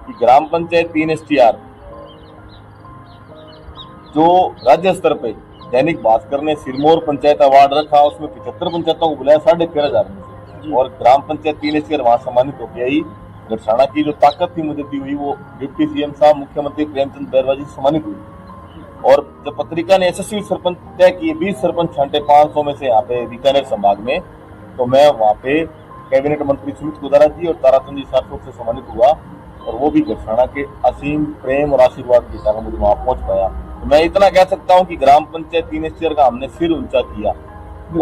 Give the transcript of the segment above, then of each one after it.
कि ग्राम पंचायत 3 STR जो राज्य स्तर पे दैनिक भास्कर ने सिरमौर पंचायत अवार्ड रखा, उसमें 75 पंचायतों को बुलाया 13,500 में से, और ग्राम पंचायत 3 STR वहां सम्मानित होकर आई। गढ़साना की जो ताकत थी मुझे दी हुई, वो डिप्टी CM साहब मुख्यमंत्री प्रेमचंद बैरवा जी से सम्मानित हुई। और जब पत्रिका ने यशस्वी सरपंच तय किए, 20 सरपंच छांटे 500 में से यहाँ पे बीकानेर संभाग में, तो मैं वहाँ पे कैबिनेट मंत्री सुमित गुदारा जी और ताराचंद जी सारस्वत से सम्मानित हुआ, और वो भी गढ़साना के असीम प्रेम और आशीर्वाद के कारण मुझे वहां पहुंच पाया। तो मैं इतना कह सकता हूं कि ग्राम पंचायत 3 STR का हमने सिर ऊंचा किया,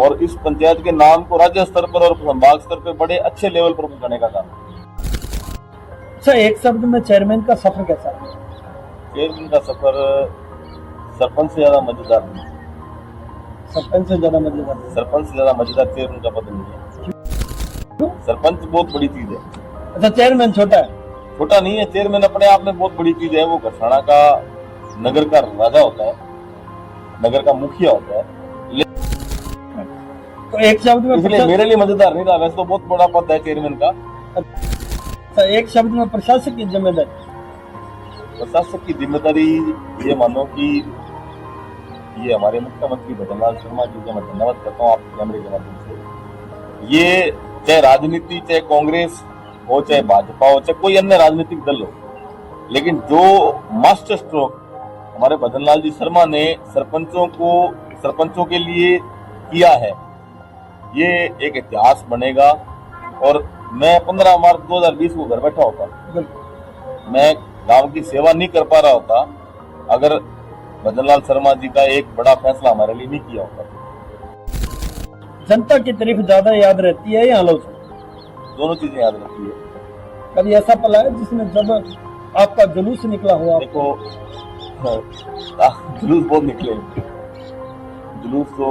और इस पंचायत के नाम को राज्य स्तर पर और संभाग स्तर पर बड़े अच्छे लेवल पर पहुंचाने का काम। अच्छा, एक शब्द में चेयरमैन का सफर कैसा है? चेयरमैन का सफर सरपंच से ज्यादा मजेदार नहीं। सरपंच से ज्यादा मजेदार? सरपंच से ज्यादा मजेदार चेयरमैन का पद नहीं है। सरपंच बहुत बड़ी चीज है। अच्छा, चेयरमैन छोटा है? छोटा नहीं है, चेयरमैन अपने आप में बहुत बड़ी चीज है। वो गढ़साना का नगर का राजा होता है, नगर का मुखिया होता है। तो एक शब्द में इसलिए मेरे लिए मजेदार नहीं था। वैसे तो बहुत बड़ा पद है चेयरमैन का। अच्छा, एक शब्द में प्रशासक की जिम्मेदारी? प्रशासक की जिम्मेदारी ये मानो कि ये हमारे मुख्यमंत्री भजनलाल शर्मा जी का मैं धन्यवाद करता हूँ आपके कैमरे के माध्यम से। ये चाहे राजनीति, चाहे कांग्रेस हो, चाहे भाजपा हो, चाहे कोई अन्य राजनीतिक दल हो, लेकिन जो मास्टर स्ट्रोक हमारे भजनलाल जी शर्मा ने सरपंचों के लिए किया है, ये एक इतिहास बनेगा। और मैं 15 मार्च 2020 को घर बैठा होता, मैं गांव की सेवा नहीं कर पा रहा होता अगर भजनलाल शर्मा जी का एक बड़ा फैसला हमारे लिए नहीं किया होता। जनता की तारीफ ज्यादा याद रहती है या आलोचना? दोनों चीजें याद रहती है। कभी ऐसा पला है जिसमें जब आपका जुलूस निकला हुआ? देखो, जुलूस बहुत निकले। जुलूस तो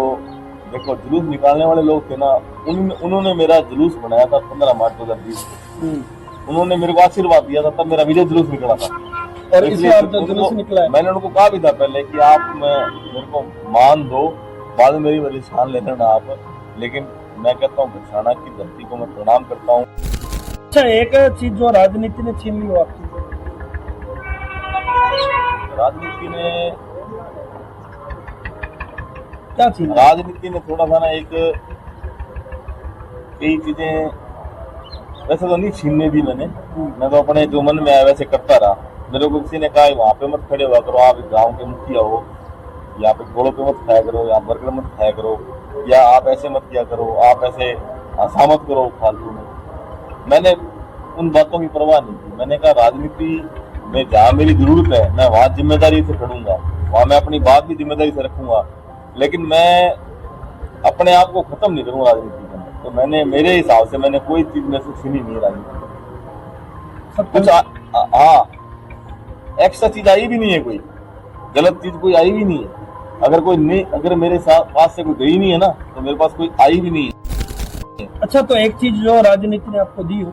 देखो, जुलूस निकालने वाले लोग थे ना, उन्होंने मेरा जुलूस बनाया था 15 मार्च 2020 को। उन्होंने मेरे को आशीर्वाद दिया था, तब मेरा विजय जुलूस निकला था। और इस बार जो जुलूस निकला है, मैंने उनको कहा भी था पहले कि आप मेरे को मान दो, बाद में मेरी वजह छान लेना ना आप। लेकिन मैं कहता हूँ गढ़साना की धरती को मैं प्रणाम करता हूँ। अच्छा, एक चीज जो राजनीति ने छीन ली वो आपकी? राजनीति ने क्या छीन? राजनीति ने थोड़ा सा ना कई चीजें वैसे तो नहीं छीनने दी मैंने। मैं तो अपने जो मन में आया वैसे करता रहा। मेरे को किसी ने कहा वहां पे मत खड़े हुआ करो, आप गांव के मुखिया हो, यहाँ पे घोड़ों पे मत खाया करो, यहाँ बर्गर मत खाया करो, या आप ऐसे मत किया करो, आप ऐसे हंसा मत करो फालतू में। मैंने उन बातों की परवाह नहीं की। मैंने कहा राजनीति में जहाँ मेरी जरूरत है मैं वहां जिम्मेदारी से खड़ूंगा, वहां मैं अपनी बात भी जिम्मेदारी से रखूंगा, लेकिन मैं अपने आप को खत्म नहीं करूंगा राजनीति के अंदर। तो मैंने मेरे हिसाब से मैंने कोई चीज में से छीनी नहीं राजनीति। कुछ हाँ, एक्स्ट्रा चीज आई भी नहीं है, कोई गलत चीज कोई आई भी नहीं है। अगर मेरे पास से कोई गई नहीं है ना, तो मेरे पास कोई आई भी नहीं है। अच्छा, तो एक चीज जो राजनीति ने आपको दी हो?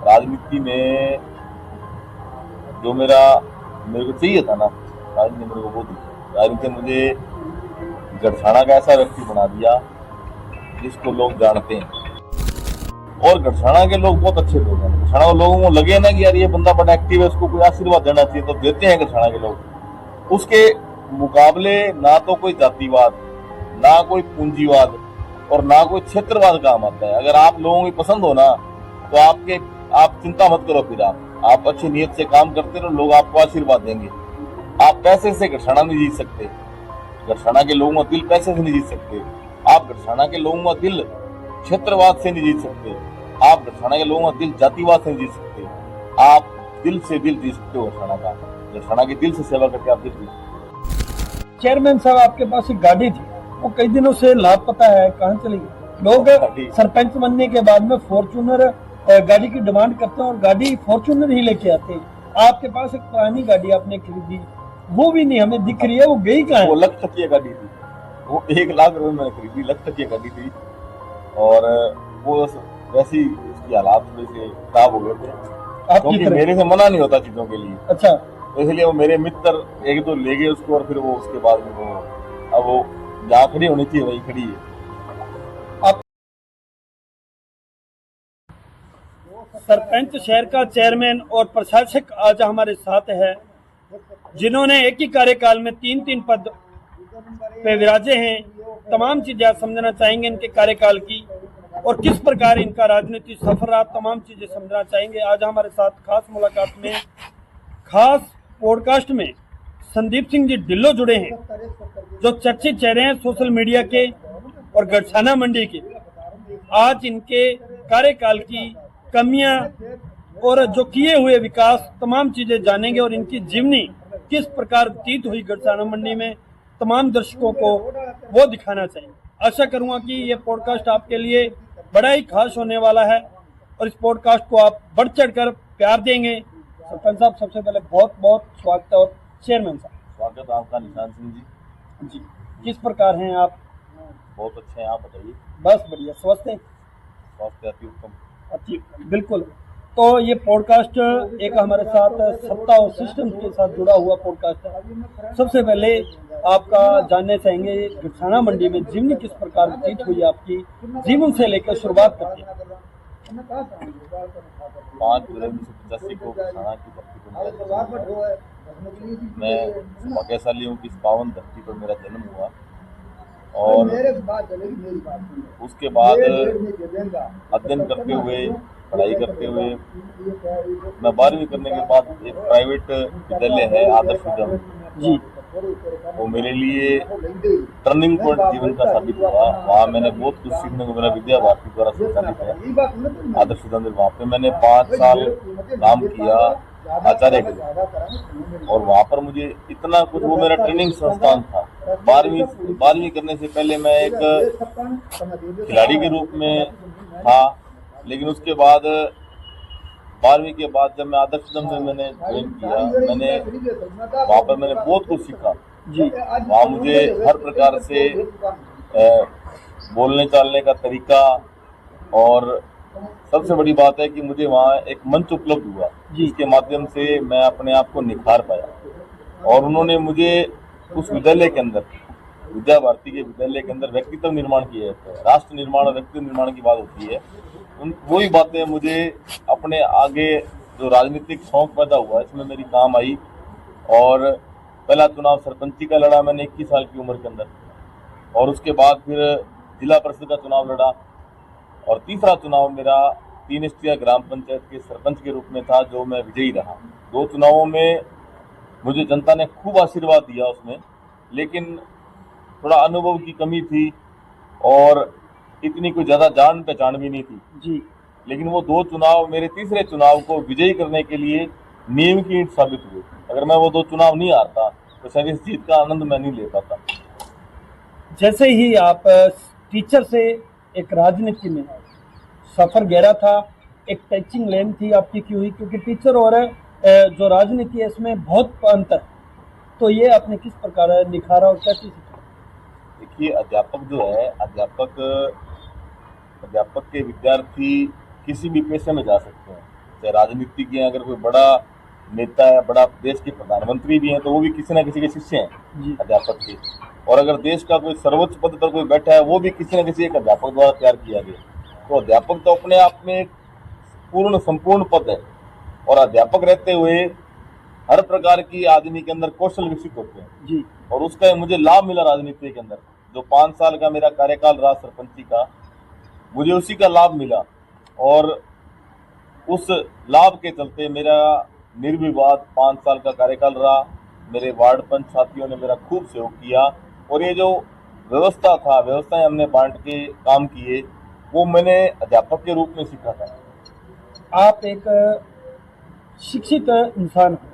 राजनीति में जो मेरे को चाहिए था ना, राजनीति मेरे को वो दी। राजनीति मुझे गढ़साना का ऐसा व्यक्ति बना दिया जिसको लोग जानते हैं, और गढ़साना के लोग बहुत अच्छे लोग हैं। गढ़साना के लोगों को लगे ना कि यार ये बंदा बड़ा एक्टिव है, उसको कोई आशीर्वाद देना चाहिए, तो देते हैं गढ़साना के लोग। उसके मुकाबले ना तो कोई जातिवाद, ना कोई पूंजीवाद, और ना कोई क्षेत्रवाद काम आता है। अगर आप लोगों की पसंद हो ना, तो आप चिंता मत करो। फिर आप अच्छी नीयत से काम करते रहो, लोग आपको आशीर्वाद देंगे। आप पैसे से गढ़साना नहीं जीत सकते, गढ़साना के लोगों का दिल पैसे से नहीं जीत सकते। आप गढ़साना के लोगों का दिल क्षेत्रवाद से नहीं जीत सकते। आप गढ़साना के लोगों का दिल जातिवाद से नहीं जीत सकते। आप दिल से दिल जीत सकते हो गढ़साना का। गढ़साना की दिल से सेवा करके आप दिल जीत सकते। चेयरमैन साहब, आपके पास एक गाड़ी थी, वो कई दिनों से लापता है, कहाँ चली गई? लोग सरपंच बनने के बाद में फॉर्च्यूनर गाड़ी की डिमांड करते हैं और गाड़ी फॉर्च्यूनर ही लेके आते हैं। आपके पास एक पुरानी गाड़ी आपने खरीदी, वो भी नहीं हमें दिख रही है, वो गई कहाँ है? वो लख टकिया गाड़ी थी, वो 1 लाख रुपए मैंने खरीदी, लख टकिया गाड़ी थी। और वो वैसी उसकी हालात थोड़े से खराब हो गए थे, क्योंकि मेरे से मना नहीं होता चीजों के लिए। अच्छा, तो इसलिए वो मेरे मित्र एक दो ले गए उसको, और फिर वो उसके बाद में वो अब वो जहाँ खड़ी होनी चाहिए वही खड़ी है। सरपंच शहर का चेयरमैन और प्रशासक आज हमारे साथ है, जिन्होंने एक ही कार्यकाल में 3 पद पे विराजे हैं। तमाम चीजें आप समझना चाहेंगे इनके कार्यकाल की और किस प्रकार इनका राजनीतिक सफर रहा, तमाम चीजें समझना चाहेंगे। आज हमारे साथ खास मुलाकात में, खास पॉडकास्ट में संदीप सिंह जी ढिल्लो जुड़े हैं, जो चर्चित चेहरे हैं सोशल मीडिया के और गड़साना मंडी के। आज इनके कार्यकाल की कमियां और जो किए हुए विकास, तमाम चीजें जानेंगे और इनकी जीवनी किस प्रकार व्यतीत हुई गड़साना मंडी में, तमाम दर्शकों को वो दिखाना चाहिए। आशा करूंगा कि ये पॉडकास्ट आपके लिए बड़ा ही खास होने वाला है और इस पॉडकास्ट को आप बढ़ चढ़ कर प्यार देंगे। सरपंच साहब, सबसे पहले बहुत बहुत स्वागत है। और चेयरमैन साहब, स्वागत आपका निशान सिंह जी। जी, किस प्रकार हैं आप? बहुत अच्छे हैं, आप बताइए। बस बढ़िया, स्वस्थ हैं? स्वास्थ्य अति उत्तम। अच्छी, बिल्कुल। तो ये पॉडकास्ट एक हमारे साथ सत्ता और सिस्टम के साथ जुड़ा हुआ पॉडकास्ट है। सबसे पहले आपका जानना चाहेंगे, गड़साना मंडी में जीवनी किस प्रकार व्यतीत हुई आपकी, जीवन से लेकर शुरुआत करके। 5 जुलाई 1985 को गड़साना की धरती पर मैं भाग्यशाली हूँ कि इस पावन धरती पर मेरा जन्म हुआ। और उसके बाद अध्ययन करते हुए, पढ़ाई करते हुए, मैं 12वीं करने के बाद एक प्राइवेट विद्यालय है आदर्श विद्यालय जी, वो मेरे लिए टर्निंग पॉइंट जीवन का साबित हुआ। वहाँ मैंने बहुत कुछ सीखने को मिला। विद्या भारती द्वारा संचालित है आदर्श विद्यालय। वहाँ पे मैंने 5 साल काम किया आचार्य के लिए, और वहाँ पर मुझे इतना कुछ, वो मेरा ट्रेनिंग संस्थान था। 12वीं करने से पहले मैं एक खिलाड़ी के रूप में था, लेकिन उसके बाद 12वीं के बाद जब मैं आदर्श विद्यालय में मैंने ज्वाइन किया, मैंने वहाँ पर मैंने बहुत कुछ सीखा जी। वहाँ मुझे हर प्रकार से बोलने चालने का तरीका, और सबसे बड़ी बात है कि मुझे वहाँ एक मंच उपलब्ध हुआ जिसके माध्यम से मैं अपने आप को निखार पाया। और उन्होंने मुझे उस विद्यालय के अंदर, विद्या भारती के विद्यालय के अंदर व्यक्तित्व निर्माण किया जाता है। राष्ट्र निर्माण और व्यक्तित्व निर्माण की बात होती है। वही बातें मुझे अपने आगे जो राजनीतिक शौक पैदा हुआ इसमें मेरी काम आई। और पहला चुनाव सरपंची का लड़ा मैंने 21 साल की उम्र के अंदर, और उसके बाद फिर जिला परिषद का चुनाव लड़ा, और तीसरा चुनाव मेरा 3 स्टिया ग्राम पंचायत के सरपंच के रूप में था, जो मैं विजयी रहा। 2 चुनावों में मुझे जनता ने खूब आशीर्वाद दिया उसमें, लेकिन थोड़ा अनुभव की कमी थी और इतनी कोई ज़्यादा जान पहचान भी नहीं थी जी। लेकिन वो 2 चुनाव मेरे तीसरे चुनाव को विजयी करने के लिए नींव की ईंट साबित हुए। अगर मैं वो 2 चुनाव नहीं हारता तो शायद इस जीत का आनंद मैं नहीं ले पाता। जैसे ही आप टीचर से एक राजनीति में सफर गहरा था, एक टचिंग लाइन थी आपकी की हुई, क्योंकि टीचर और जो राजनीति है इसमें बहुत अंतर है। तो ये आपने किस प्रकार निखारा और क्या चीज सीखा? देखिए, अध्यापक जो है, अध्यापक के विद्यार्थी किसी भी पेशे में जा सकते हैं। चाहे राजनीतिज्ञ हैं, अगर कोई बड़ा नेता है, बड़ा देश के प्रधानमंत्री भी हैं, तो वो भी किसी न किसी के शिष्य हैं अध्यापक के। और अगर देश का कोई सर्वोच्च पद पर कोई बैठा है, वो भी किसी न किसी एक अध्यापक द्वारा तैयार किया गया। तो अध्यापक तो अपने आप में एक पूर्ण संपूर्ण पद है, और अध्यापक रहते हुए हर प्रकार की आदमी के अंदर कौशल विकसित होते हैं जी। और उसका मुझे लाभ मिला राजनीति के अंदर। जो 5 साल का मेरा कार्यकाल रहा सरपंची का, मुझे उसी का लाभ मिला, और उस लाभ के चलते मेरा निर्विवाद 5 साल का कार्यकाल रहा। मेरे वार्ड पंच साथियों ने मेरा खूब सहयोग किया, और ये जो व्यवस्था था, व्यवस्थाएं हमने बांट के काम किए, वो मैंने अध्यापक के रूप में सीखा था। आप एक शिक्षित इंसान हो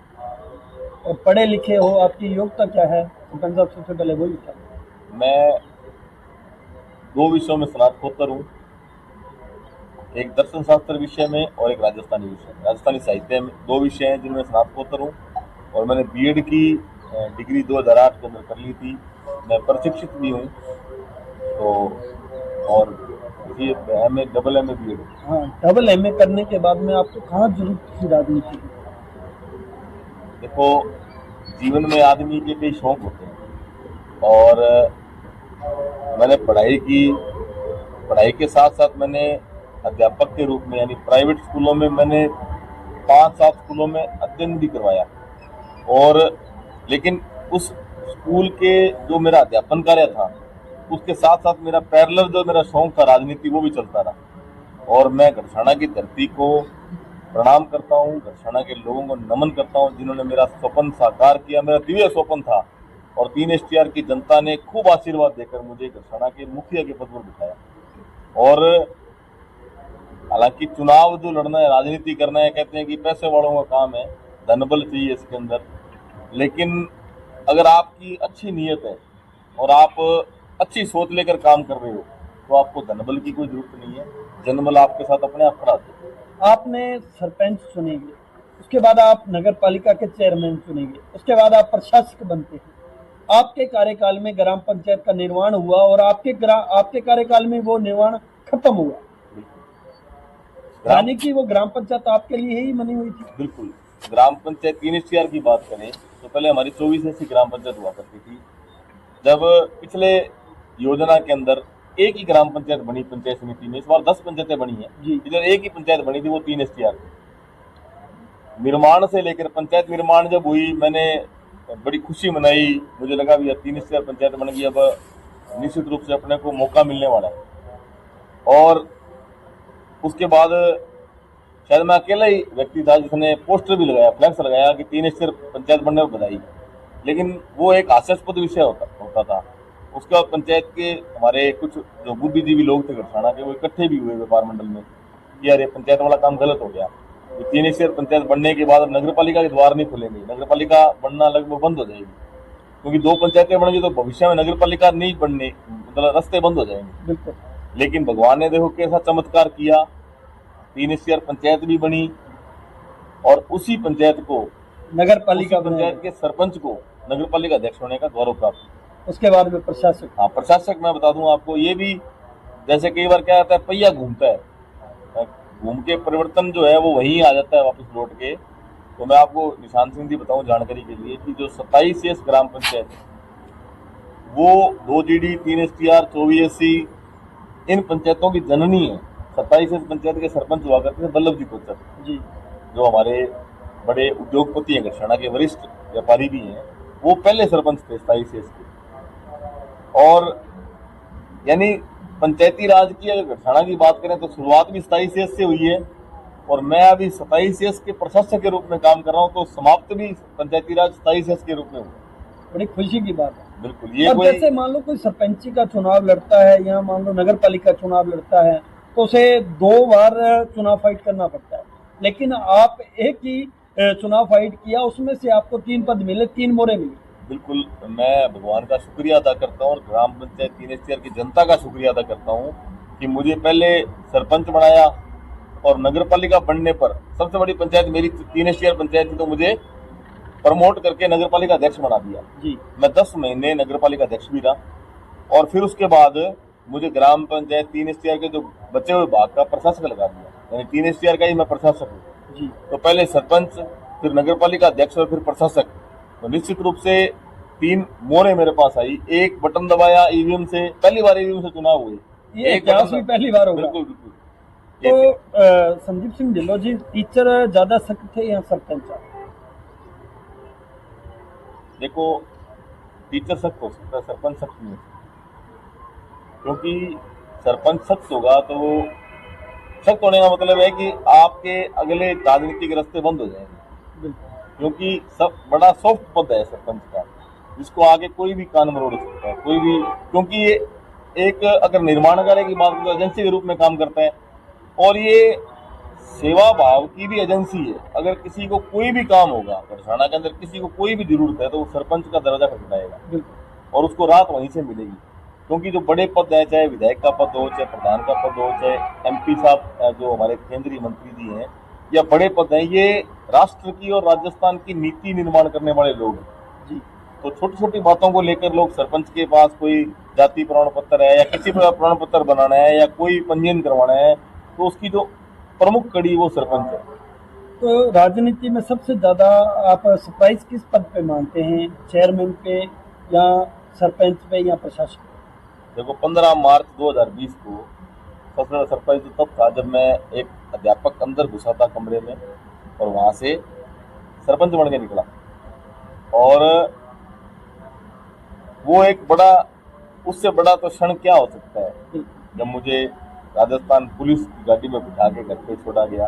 और पढ़े लिखे हो, आपकी योग्यता क्या है? सरपंच साहब, सबसे पहले वही था। मैं 2 विषयों में स्नातकोत्तर हूँ, एक दर्शन शास्त्र विषय में और एक राजस्थानी विषय में, राजस्थानी साहित्य में। 2 विषय हैं जिनमें स्नातकोत्तर हूँ, और मैंने बीएड की डिग्री 2008 के अंदर कर ली थी। मैं प्रशिक्षित भी हूँ, तो और ये एमए, डबल एमए बीएड। हाँ, डबल एमए करने के बाद में आपको कहाँ जरूरत थी राजनीति की? देखो, जीवन में आदमी के कई शौक होते हैं, और मैंने पढ़ाई की, पढ़ाई के साथ साथ मैंने अध्यापक के रूप में, यानी प्राइवेट स्कूलों में मैंने 5-7 स्कूलों में अध्ययन भी करवाया। और लेकिन उस स्कूल के जो मेरा अध्यापन कार्य था, उसके साथ साथ मेरा पैरेलल जो मेरा शौक था राजनीति, वो भी चलता रहा। और मैं गढ़साना की धरती को प्रणाम करता हूँ, गढ़साना के लोगों को नमन करता हूँ जिन्होंने मेरा स्वप्न साकार किया। मेरा दिव्य स्वप्न था और 3 STR की जनता ने खूब आशीर्वाद देकर मुझे गढ़साना के मुखिया के पद पर बिठाया। और हालांकि चुनाव जो लड़ना है, राजनीति करना है, कहते हैं कि पैसे वालों का काम है, धनबल चाहिए इसके अंदर। लेकिन अगर आपकी अच्छी नीयत है और आप अच्छी सोच लेकर काम कर रहे हो तो आपको धनबल की कोई जरूरत नहीं है, जनबल आपके साथ अपने आप खड़ा है। आपने सरपंच चुनेंगे, उसके बाद आप नगर पालिका के चेयरमैन चुनेंगे, उसके बाद आप प्रशासक बनते हैं। आपके कार्यकाल में ग्राम पंचायत का निर्माण हुआ और आपके कार्यकाल में वो निर्माण खत्म हुआ, यानी कि वो ग्राम पंचायत आपके लिए ही बनी हुई थी। बिल्कुल। ग्राम पंचायत 3 STR की बात करें तो पहले हमारी 24 ऐसी ग्राम पंचायत हुआ करती थी। जब पिछले योजना के अंदर एक ही ग्राम पंचायत बनी पंचायत समिति में, इस बार 10 पंचायतें बनी हैं। इधर एक ही पंचायत बनी थी, वो 3 STR निर्माण से लेकर पंचायत निर्माण जब हुई, मैंने बड़ी खुशी मनाई। मुझे लगा भी 3 STR पंचायत बन गई, अब निश्चित रूप से अपने को मौका मिलने वाला है। और उसके बाद शायद मैं अकेला ही व्यक्ति था जिसने पोस्टर भी लगाया, फ्लैक्स लगाया कि 3 STR पंचायत बनने में बधाई। लेकिन वो एक हास्यास्पद विषय होता था। उसके बाद पंचायत के हमारे कुछ जो बुद्धिजीवी लोग थे गढ़साना के, वो इकट्ठे भी हुए व्यापार मंडल में कि यार ये पंचायत वाला काम गलत हो गया। 3 STR पंचायत बनने के बाद नगर पालिका के द्वार नहीं खुलेंगे, नगर पालिका बनना लगभग बंद हो जाएगी, क्योंकि 2 पंचायतें बनेंगी तो भविष्य में नगर पालिका नहीं बनने, मतलब रास्ते बंद हो जाएंगे। लेकिन भगवान ने देखो कैसा चमत्कार किया, 3 STR पंचायत भी बनी और उसी पंचायत को नगर पालिका, पंचायत के सरपंच को नगर पालिका अध्यक्ष होने का गौरव प्राप्त। उसके बाद में प्रशासक। हाँ, प्रशासक मैं बता दूं आपको, ये भी जैसे कई बार क्या होता है, पहिया घूमता है, घूम के परिवर्तन जो है वो वहीं आ जाता है वापस लौट के। तो मैं आपको निशान सिंह जी बताऊं जानकारी के लिए कि जो 27 शेष ग्राम पंचायत वो 2 GD 3 STR 24 SC इन पंचायतों की जननी है। 27 शेष पंचायत के सरपंच हुआ करते थे वल्लभ जी कोचर जी, जो हमारे बड़े उद्योगपति हैं, गढ़साना के वरिष्ठ व्यापारी भी हैं, वो पहले सरपंच थे 27 शेष के। और यानी पंचायती राज की अगर गढ़साना की बात करें तो शुरुआत भी 27 शेष से हुई है और मैं अभी 27 शेष के प्रशासक के रूप में काम कर रहा हूँ, तो समाप्त भी पंचायती राज 27 शेष के रूप में हुआ। बड़ी खुशी की बात है। बिल्कुल। ये जैसे मान लो कोई सरपंची का चुनाव लड़ता है या मान लो नगर पालिका चुनाव लड़ता है तो उसे 2 बार चुनाव फाइट करना पड़ता है, लेकिन आप एक ही चुनाव फाइट किया, उसमें से आपको 3 पद मिले, 3 मोहरे मिले। बिल्कुल, मैं भगवान का शुक्रिया अदा करता हूँ और ग्राम पंचायत 3 STR की जनता का शुक्रिया अदा करता हूँ कि मुझे पहले सरपंच बनाया और नगर पालिका बनने पर, सबसे बड़ी पंचायत मेरी 3 STR पंचायत थी, तो मुझे प्रमोट करके नगर पालिका अध्यक्ष बना दिया जी। मैं 10 महीने नगर पालिका अध्यक्ष भी रहा और फिर उसके बाद मुझे ग्राम पंचायत 3 STR के जो बचे हुए भाग का प्रशासक लगा दिया, यानी 3 STR का ही मैं प्रशासक हूँ जी। तो पहले सरपंच, फिर नगर पालिका अध्यक्ष और फिर प्रशासक। तो निश्चित रूप से 3 मोहरें मेरे पास आई। एक बटन दबाया ईवीएम से, पहली बार ईवीएम से चुनाव हुए, ये इतिहास में पहली बार होगा। बिल्कुल बिल्कुल। तो संदीप सिंह ढिल्लों जी, टीचर ज्यादा सख्त थे या सरपंच? देखो, टीचर सख्त हो सकता है, सरपंच सख्त नहीं हो सकता, क्योंकि सरपंच सख्त होगा तो सख्त होने का मतलब है कि आपके अगले राजनीतिक रास्ते बंद हो जाएंगे, क्योंकि सब बड़ा सॉफ्ट पद है सरपंच का, जिसको आगे कोई भी कान मरोड़ सकता है, कोई भी, क्योंकि ये एक अगर निर्माण कार्य की बात करें तो एजेंसी के रूप में काम करता है और ये सेवा भाव की भी एजेंसी है। अगर किसी को कोई भी काम होगा गढ़साना के अंदर, किसी को कोई भी जरूरत है, तो वो सरपंच का दर्जा खटखटाएगा और उसको राहत वहीं से मिलेगी। क्योंकि जो बड़े पद है, चाहे विधायक का पद हो, चाहे प्रधान का पद हो, चाहे MP साहब जो हमारे केंद्रीय मंत्री जी हैं, या बड़े पद हैं, ये राष्ट्र की और राजस्थान की नीति निर्माण करने वाले लोग हैं। तो छोटी छोटी बातों को लेकर लोग सरपंच के पास कोई जाति प्रमाण पत्र है या किसी प्रमाण पत्र बनाना है या कोई पंजीयन करवाना है, तो उसकी जो प्रमुख कड़ी वो सरपंच है। तो राजनीति में सबसे ज्यादा आप सरप्राइज किस पद पे मानते हैं, चेयरमैन पे या सरपंच पे या प्रशासक? देखो, 15 मार्च 2020 को सबसे बड़ा सरप्राइज तो तब था जब मैं एक अध्यापक अंदर घुसा था कमरे में और वहां से सरपंच बन के निकला। और वो एक बड़ा, उससे बड़ा तो क्षण क्या हो सकता है जब मुझे राजस्थान पुलिस की गाड़ी में बिठा के घर पे छोड़ा गया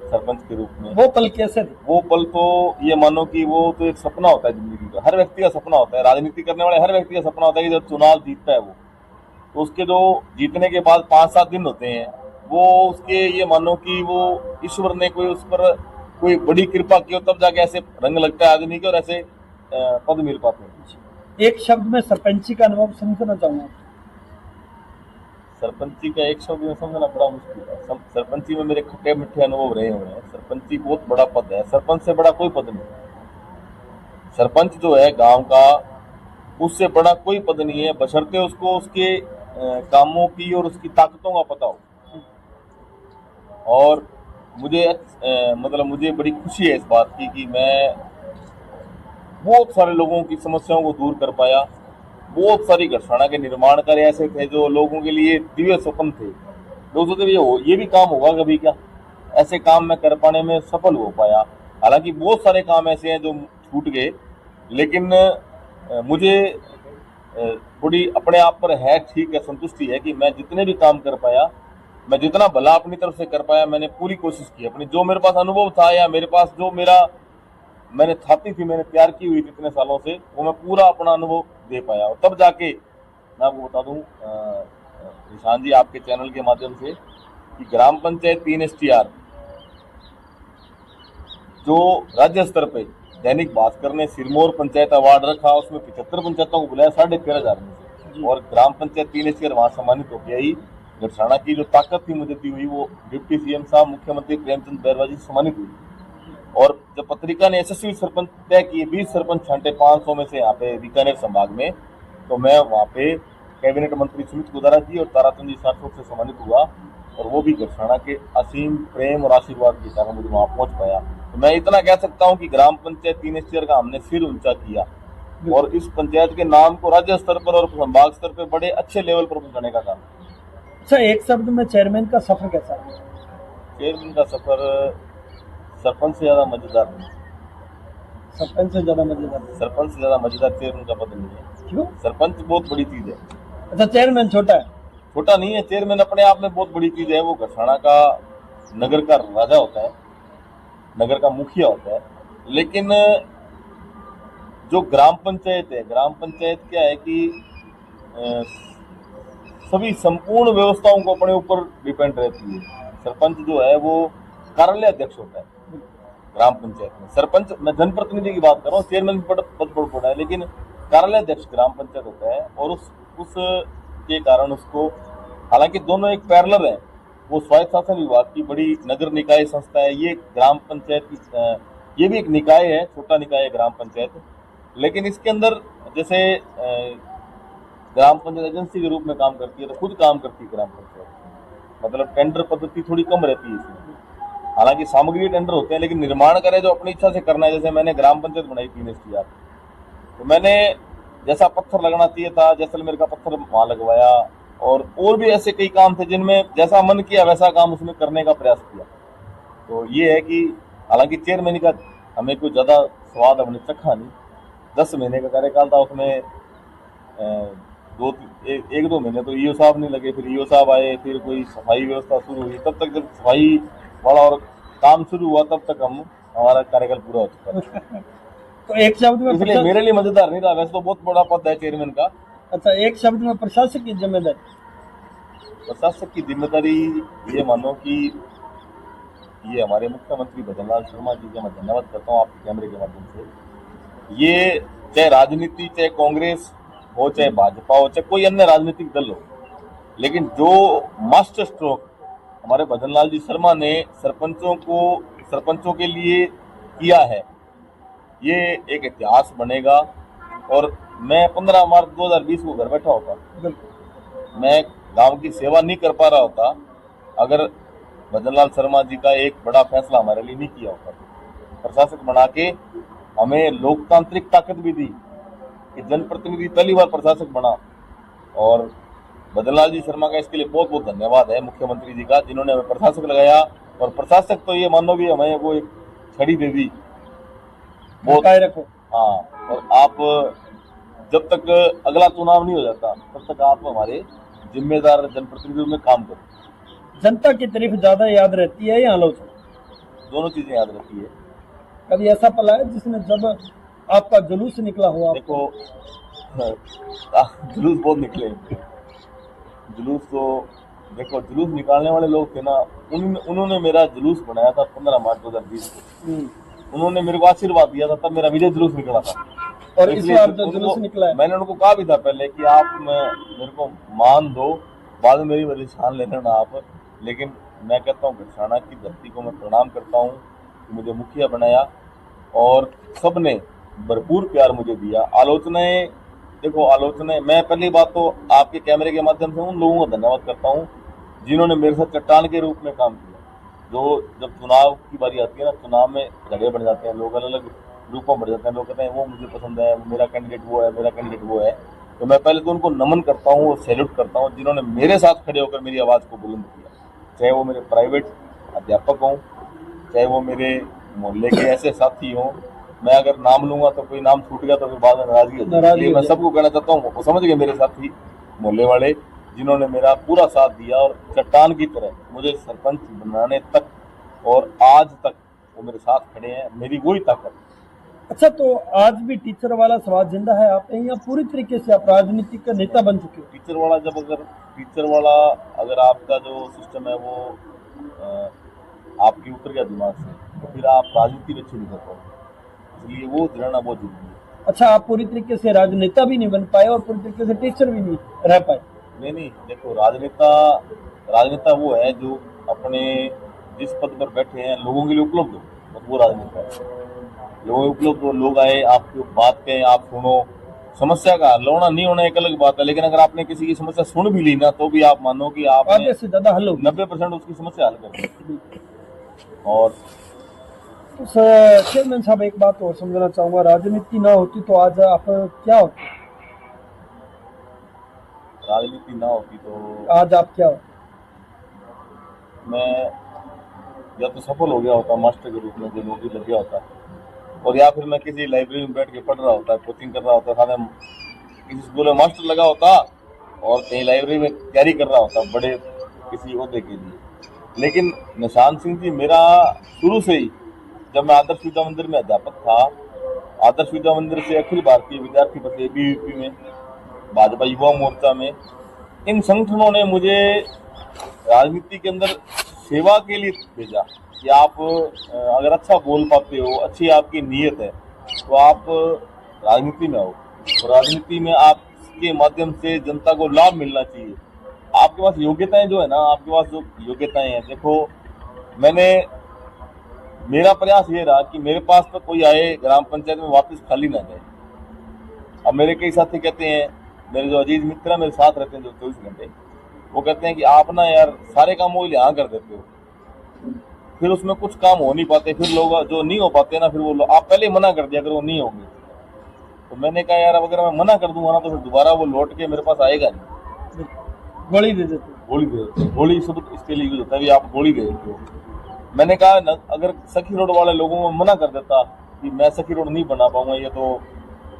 सरपंच के रूप में। वो पल कैसे थे? वो पल तो ये मानो कि वो तो एक सपना होता है जिंदगी का, हर व्यक्ति का सपना होता है, राजनीति करने वाले हर व्यक्ति का सपना होता है कि जब चुनाव जीतता है वो, तो उसके जो जीतने के बाद 5-7 दिन होते हैं वो उसके, ये मानो कि वो ईश्वर ने कोई उस पर कोई बड़ी कृपा की हो, तब जाके ऐसे रंग लगता है आदमी के और ऐसे पद मिल पाते हैं। एक शब्द में सरपंची का अनुभव समझना चाहूंगा। सरपंची का एक शब्द में समझना बड़ा मुश्किल है। सरपंची में मेरे खट्टे मीठे अनुभव रहे हुए हैं। सरपंची बहुत बड़ा पद है, सरपंच से बड़ा कोई पद नहीं। सरपंच जो है गांव का, उससे बड़ा कोई पद नहीं है, बशर्ते उसको उसके कामों की और उसकी ताकतों का पता हो। और मुझे मतलब मुझे बड़ी खुशी है इस बात की कि मैं बहुत सारे लोगों की समस्याओं को दूर कर पाया। बहुत सारी घटना के निर्माण कार्य ऐसे थे जो लोगों के लिए दिव्य स्वप्न थे। लोग सोचते ये भी काम होगा कभी क्या, ऐसे काम मैं कर पाने में सफल हो पाया। हालांकि बहुत सारे काम ऐसे हैं जो छूट गए, लेकिन मुझे बड़ी अपने आप पर है, ठीक है, संतुष्टि है कि मैं जितने भी काम कर पाया, मैं जितना भला अपनी तरफ से कर पाया, मैंने पूरी कोशिश की। अपनी जो मेरे पास अनुभव था या मेरे पास जो मैंने थाती थी, मैंने तैयार की हुई इतने सालों से, वो मैं पूरा अपना अनुभव दे पाया। और तब जाके मैं आपको बता दूं निशान जी, आपके चैनल के माध्यम से, कि ग्राम पंचायत 3 STR जो राज्य स्तर पे दैनिक भास्कर ने सिरमौर पंचायत अवार्ड रखा, उसमें 75 पंचायतों को बुलाया 13,500 में से, और ग्राम पंचायत 3 STR वहां सम्मानित हो गया। ही घटसाना की जो ताकत थी मुझे दी हुई, वो डिप्टी CM साहब मुख्यमंत्री प्रेमचंद बैरवा जी सम्मानित हुई। और जब पत्रिका ने यशस्वी सरपंच तय किए, 20 सरपंच छांटे 500 में से यहाँ पे बीकानेर संभाग में, तो मैं वहाँ पे कैबिनेट मंत्री सुमित गुदारा जी और ताराचंद जी साठौर से सम्मानित हुआ। और वो भी घटसाना के असीम प्रेम और आशीर्वाद के कारण मुझे वहाँ पहुँच पाया। तो मैं इतना कह सकता हूँ कि ग्राम पंचायत 3 STR का हमने सिर ऊंचा किया और इस पंचायत के नाम को राज्य स्तर पर और संभाग स्तर पर बड़े अच्छे लेवल पर पहुंचाने का काम। अच्छा, एक शब्द में चेयरमैन का सफर कैसा है? चेयरमैन का सफर सरपंच से ज्यादा मजेदार नहीं। सरपंच से ज्यादा मजेदार? सरपंच से ज्यादा मजेदार चेयरमैन का पद नहीं है। क्यों? सरपंच बहुत बड़ी चीज है। अच्छा, चेयरमैन छोटा है? छोटा नहीं है, चेयरमैन अपने आप में बहुत बड़ी चीज है। वो घटसाना का नगर का राजा होता है, नगर का मुखिया होता है। लेकिन जो ग्राम पंचायत है, ग्राम पंचायत क्या है कि सभी संपूर्ण व्यवस्थाओं को अपने ऊपर डिपेंड रहती है। सरपंच जो है वो कार्यालय अध्यक्ष होता है ग्राम पंचायत में। सरपंच, मैं जनप्रतिनिधि की बात कर रहा हूँ, चेयरमैन पद बड़ा है, लेकिन कार्यालय अध्यक्ष ग्राम पंचायत होता है। और उस के कारण उसको, हालांकि दोनों एक पैरेलल है, वो स्वायत्त शासन विभाग की बड़ी नगर निकाय संस्था है, ये ग्राम पंचायत की, ये भी एक निकाय है, छोटा निकाय है ग्राम पंचायत। लेकिन इसके अंदर जैसे ग्राम पंचायत एजेंसी के रूप में काम करती है, तो खुद काम करती है ग्राम पंचायत, मतलब टेंडर पद्धति थोड़ी कम रहती है इसमें। हालांकि सामग्री टेंडर होते हैं, लेकिन निर्माण करे जो अपनी इच्छा से करना है। जैसे मैंने ग्राम पंचायत बनाई 3 STR, तो मैंने जैसा पत्थर लगना चाहिए था, जैसलमेर का पत्थर वहां लगवाया। और भी ऐसे कई काम थे जिनमें जैसा मन किया वैसा काम उसमें करने का प्रयास किया। तो ये है कि हालांकि चेयरमैन का हमें कोई ज्यादा स्वाद हमने चखा नहीं। 10 महीने का कार्यकाल था, उसमें 1-2 महीने तो ईओ साहब नहीं लगे, फिर ईओ साहब आए, फिर कोई सफाई व्यवस्था शुरू हुई। तब तक जब सफाई वाला और काम शुरू हुआ, तब तक हमारा कार्यकाल पूरा हो चुका था। तो एक शब्द में, इसलिए मेरे लिए मजेदार नहीं रहा। वैसे तो बहुत बड़ा पद है चेयरमैन का। अच्छा, एक शब्द में प्रशासक की जिम्मेदारी? प्रशासक की जिम्मेदारी ये मानो कि ये हमारे मुख्यमंत्री भजनलाल शर्मा जी का मैं धन्यवाद करता हूँ आपके कैमरे के माध्यम से। ये चाहे राजनीति, चाहे कांग्रेस हो, चाहे भाजपा हो, चाहे कोई अन्य राजनीतिक दल हो, लेकिन जो मास्टर स्ट्रोक हमारे भजनलाल जी शर्मा ने सरपंचों के लिए किया है, ये एक इतिहास बनेगा। और मैं 15 मार्च 2020 को घर बैठा होता, मैं गांव की सेवा नहीं कर पा रहा होता अगर भजनलाल शर्मा जी का एक बड़ा फैसला हमारे लिए नहीं किया होता। प्रशासक बना के हमें लोकतांत्रिक ताकत भी दी कि जनप्रतिनिधि पहली बार प्रशासक बना। और बदनलाल जी शर्मा का इसके लिए बहुत बहुत धन्यवाद है, मुख्यमंत्री जी का, जिन्होंने हमें प्रशासक लगाया। और प्रशासक तो ये मानो भी हमें वो एक छड़ी दे दी बहुत। काय रखो। हाँ, और आप जब तक अगला चुनाव नहीं हो जाता तब तक आप हमारे जिम्मेदार जनप्रतिनिधियों में काम करो। जनता की तारीफ ज्यादा याद रहती है या आलोचना? दोनों चीजें याद रखी है। कभी ऐसा पला है जिसमें जब आपका जुलूस निकला हो? आप देखो जुलूस बहुत निकले, जुलूस तो देखो, जुलूस निकालने वाले लोग थे ना, उन्होंने मेरा जुलूस बनाया था 15 मार्च 2020 को। उन्होंने मेरे को आशीर्वाद दिया था, तब मेरा विजय जुलूस निकला था। और इस बार जो जुलूस निकला है, मैंने उनको कहा भी था पहले कि आप मेरे को मान दो, बाद में मेरी वजह छान लेना ना आप। लेकिन मैं कहता हूँ घटसाना की धरती को मैं प्रणाम करता हूँ कि मुझे मुखिया बनाया और सबने भरपूर प्यार मुझे दिया। आलोचनाएं, देखो आलोचनाएं, मैं पहली बात तो आपके कैमरे के माध्यम से उन लोगों का धन्यवाद करता हूँ जिन्होंने मेरे साथ चट्टान के रूप में काम किया। जो जब चुनाव की बारी आती है ना, चुनाव में झगड़े बढ़ जाते हैं, लोग अलग अलग ग्रुपों में बढ़ जाते हैं, लोग कहते हैं वो मुझे पसंद है, मेरा कैंडिडेट वो है, मेरा कैंडिडेट वो है। तो मैं पहले तो उनको नमन करता हूँ और सैल्यूट करता हूँ जिन्होंने मेरे साथ खड़े होकर मेरी आवाज़ को बुलंद किया। चाहे वो मेरे प्राइवेट अध्यापक हों, चाहे वो मेरे मोहल्ले के ऐसे साथी हों। मैं अगर नाम लूंगा तो कोई नाम छूट गया तो फिर बाद में नाराजगी हो जाएगी। मैं सबको कहना चाहता हूँ, वो समझ गए मेरे साथी मोहल्ले वाले जिन्होंने मेरा पूरा साथ दिया और चट्टान की तरह मुझे सरपंच बनाने तक और आज तक वो मेरे साथ खड़े हैं, मेरी वही ताकत। अच्छा, तो आज भी टीचर वाला सवाल जिंदा है आप या पूरी तरीके से आप राजनीतिक का नेता बन चुके हो? टीचर वाला अगर आपका जो सिस्टम है वो आपके उतर गया दिमाग से तो फिर आप राजनीति में अच्छी नहीं कर पाओगे, इसलिए वो जानना बहुत जरूरी है। अच्छा, आप पूरी तरीके से राजनेता भी नहीं बन पाए और पूरी तरीके से टीचर भी नहीं रह पाए? नहीं, देखो राजनेता वो है जो अपने जिस पद पर बैठे हैं लोगों के लिए उपलब्ध हो, वो राजनेता है। लोगों के उपलब्ध हो, लोग आए, आपकी बात कहें, आप सुनो, समस्या का हल होना नहीं होना एक अलग बात है, लेकिन अगर आपने किसी की समस्या सुन भी ली ना तो भी आप मानो कि आप आधे से ज्यादा हल हो, 90% उसकी समस्या हल कर दी। और तो चेयरमैन साहब, एक बात और समझना चाहूंगा, राजनीति ना होती तो आज आप क्या होते? राजनीति ना होती तो आज आप क्या होते? मैं या तो सफल हो गया होता मास्टर के रूप में, जो नौकरी लग गया होता, और या फिर मैं किसी लाइब्रेरी में बैठ के पढ़ रहा होता, कोचिंग कर रहा होता, साथ में किसी स्कूल में मास्टर लगा होता और कहीं लाइब्रेरी में तैयारी कर रहा होता बड़े किसी ओहदे के लिए। लेकिन निशान सिंह जी, मेरा शुरू से ही, जब मैं आदर्श विद्या मंदिर में अध्यापक था, आदर्श विद्या मंदिर से अखिल भारतीय विद्यार्थी परिषद ABVP में, भाजपा युवा मोर्चा में, इन संगठनों ने मुझे राजनीति के अंदर सेवा के लिए भेजा कि आप अगर अच्छा बोल पाते हो, अच्छी आपकी नीयत है तो आप राजनीति में आओ, और राजनीति में आपके माध्यम से जनता को लाभ मिलना चाहिए। आपके पास योग्यताएं जो है ना, आपके पास जो योग्यताएं हैं, देखो मेरा प्रयास ये रहा कि मेरे पास तो कोई आए ग्राम पंचायत में वापस खाली ना जाए। अब मेरे कई साथी कहते हैं, मेरे जो अजीज मित्र हैं मेरे साथ रहते हैं जो 24 घंटे, वो कहते हैं कि आप ना यार सारे काम वो यहाँ कर देते हो, फिर उसमें कुछ काम हो नहीं पाते, फिर लोग जो नहीं हो पाते ना, फिर वो आप पहले मना कर दिया अगर वो नहीं होंगे। तो मैंने कहा यार अब अगर मैं मना कर दूंगा ना तो फिर दोबारा वो लौट के मेरे पास आएगा नहीं। गोली दे देते, गोली शब्द इसके लिए यूज होता है कि आप गोली दे देते हो। मैंने कहा अगर सखी रोड वाले लोगों को मना कर देता कि मैं सखी रोड नहीं बना पाऊंगा, ये तो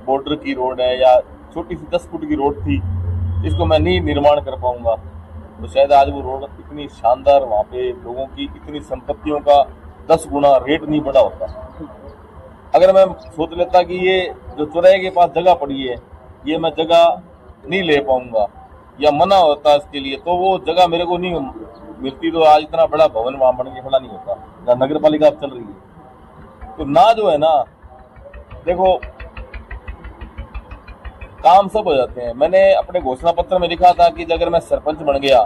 बॉर्डर की रोड है या छोटी सी 10 फुट की रोड थी, इसको मैं नहीं निर्माण कर पाऊंगा, तो शायद आज वो रोड इतनी शानदार, वहाँ पे लोगों की इतनी संपत्तियों का 10 गुना रेट नहीं बढ़ा होता। अगर मैं सोच लेता कि ये जो चौराहे के पास जगह पड़ी है ये मैं जगह नहीं ले पाऊंगा या मना होता इसके लिए, तो वो जगह मेरे को नहीं मिलती, तो आज इतना बड़ा भवन वहां बन के खड़ा नहीं होता, जहाँ नगर पालिका चल रही है। तो ना जो है ना, देखो काम सब हो जाते हैं। मैंने अपने घोषणा पत्र में लिखा था कि अगर मैं सरपंच बन गया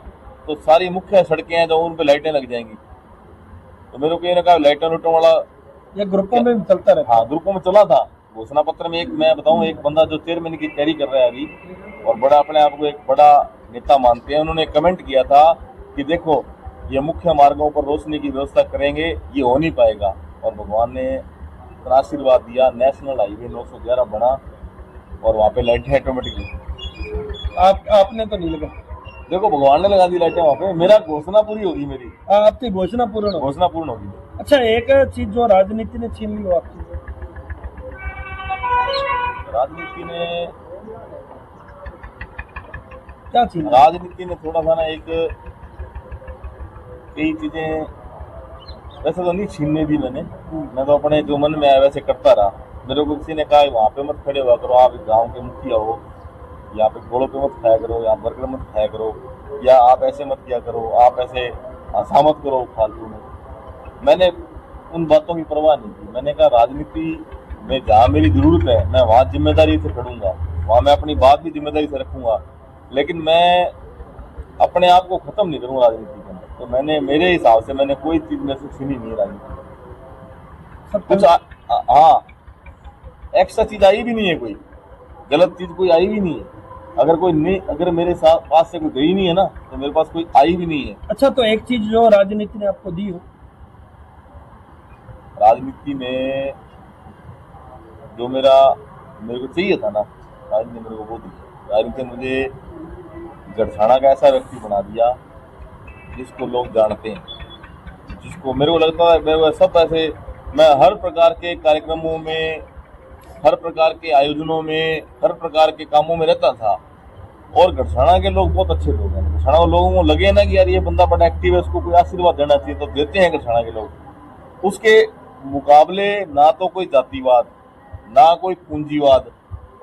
तो सारी मुख्य सड़कें हैं जो उन पे लाइटें लग जाएंगी, तो मेरे को कहीं ना कहा लाइटों लूटों वाला ये ग्रुपों में भी चलता रहता। हाँ, ग्रुपों में चला था घोषणा पत्र में। एक मैं बताऊं, एक बंदा जो चेयरमैन की तैयारी कर रहा है अभी और बड़ा अपने आप को एक बड़ा नेता मानते हैं, उन्होंने कमेंट किया था कि देखो ये मुख्य मार्गों पर रोशनी की व्यवस्था करेंगे, ये हो नहीं पाएगा, और भगवान ने इतना आशीर्वाद दिया, नेशनल हाईवे 911 बना और वहाँ पे लाइटें ऑटोमेटिकली। आपने तो नहीं लगा? देखो भगवान ने लगा दी लाइटें वहां पे, मेरा घोषणा पूरी होगी, मेरी आपकी घोषणा पूर्ण हो। घोषणा पूर्ण होगी। अच्छा, एक चीज जो राजनीति ने छीन ली वो आपकी, राजनीति ने क्या छीन ली? राजनीति ने थोड़ा सा ना एक कई चीजें वैसे तो नहीं छीनने दी मैंने, मैं तो अपने जो मन में आया वैसे करता रहा। मेरे को किसी ने कहा वहां पे मत खड़े हुआ करो, आप गांव के मुखिया हो, यहाँ पे घोड़ों पे मत खाया करो, यहाँ बर्गर मत खाया करो, या आप ऐसे मत किया करो, आप ऐसे हंसा मत करो फालतू में। मैंने उन बातों की परवाह नहीं की। मैंने कहा राजनीति में जहाँ मेरी जरूरत है मैं वहाँ जिम्मेदारी से खड़ूंगा, वहाँ मैं अपनी बात भी जिम्मेदारी से रखूंगा, लेकिन मैं अपने आप को खत्म नहीं करूंगा राजनीति के अंदर। तो मैंने मेरे हिसाब से मैंने कोई चीज में से छीनी नहीं राजनीति। सब कुछ हाँ, एक्स्ट्रा चीज आई भी नहीं है, कोई गलत चीज कोई आई भी नहीं है। अगर कोई नहीं, अगर मेरे साथ पास से कोई गई नहीं है ना, तो मेरे पास कोई आई भी नहीं है। अच्छा, तो एक चीज जो राजनीति ने आपको दी हो, राजनीति में जो मेरे को चाहिए था ना, राजनीति ने मेरे को वो दिया। राजनीति ने मुझे गढ़साना का ऐसा व्यक्ति बना दिया जिसको लोग जानते हैं, जिसको मेरे को लगता है मेरे को सब ऐसे, मैं हर प्रकार के कार्यक्रमों में, हर प्रकार के आयोजनों में, हर प्रकार के कामों में रहता था। और गढ़साना के लोग बहुत अच्छे लोग हैं। गढ़साना के लोगों को लगे ना कि यार ये बंदा बड़ा एक्टिव है, उसको कोई आशीर्वाद देना चाहिए, तो देते हैं गढ़साना के लोग। उसके मुकाबले ना तो कोई जातिवाद, ना कोई पूंजीवाद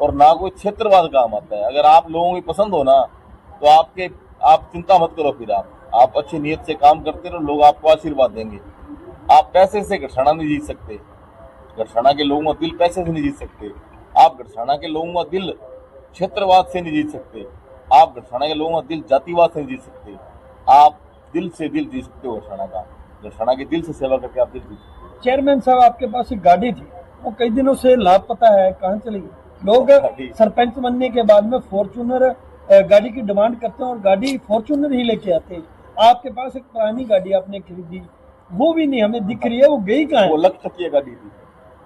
और ना कोई क्षेत्रवाद काम आता है। अगर आप लोगों की पसंद हो ना, तो आप चिंता मत करो, फिर आप अच्छी नीयत से काम करते रहो, लोग आपको आशीर्वाद देंगे। आप पैसे से गढ़साना नहीं जीत सकते, गढ़साना के लोगों का दिल पैसे से नहीं जीत सकते, आप गढ़साना के लोगों का दिल क्षेत्रवाद से नहीं जीत सकते, आप गढ़साना के लोगों का दिल जातिवाद से नहीं जीत सकते। आप दिल से दिल जीत सकते हो गढ़साना का, गढ़साना के दिल से सेवा करके आप दिल जीत सकते हो। चेयरमैन साहब आपके पास एक गाड़ी थी, वो कई दिनों से लापता है, कहाँ चली गई? लोग सरपंच बनने के बाद में फॉर्च्यूनर गाड़ी की डिमांड करते हैं और गाड़ी फॉर्च्यूनर ही लेके आते हैं। आपके पास एक पुरानी गाड़ी आपने खरीदी, वो भी नहीं हमें दिख रही है, वो गई कहाँ है? वो लख टकिया गाड़ी थी,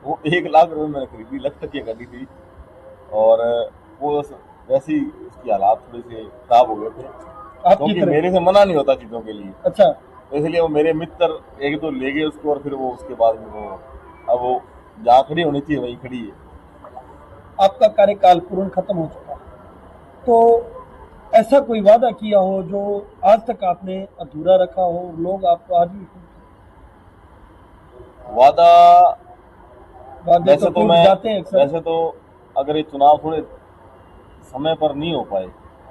वो 1 लाख रुपए मैंने खरीदी, लख टकिया गाड़ी थी। और वो वैसी उसकी हालात थोड़ी से खराब हो गए थे, क्योंकि मेरे से मना नहीं होता चीजों के लिए। अच्छा, तो इसलिए वो मेरे मित्र एक दो ले गए उसको, और फिर वो उसके बाद में वो अब वो जहाँ खड़ी होनी चाहिए वहीं खड़ी है। आपका कार्यकाल पूर्ण खत्म हो चुका है, तो ऐसा कोई वादा किया हो जो आज तक आपने अधूरा रखा हो, लोग आपको आज भी वादा वैसे तो मैं जाते हैं अक्सर। वैसे तो अगर ये चुनाव थोड़े समय पर नहीं हो पाए,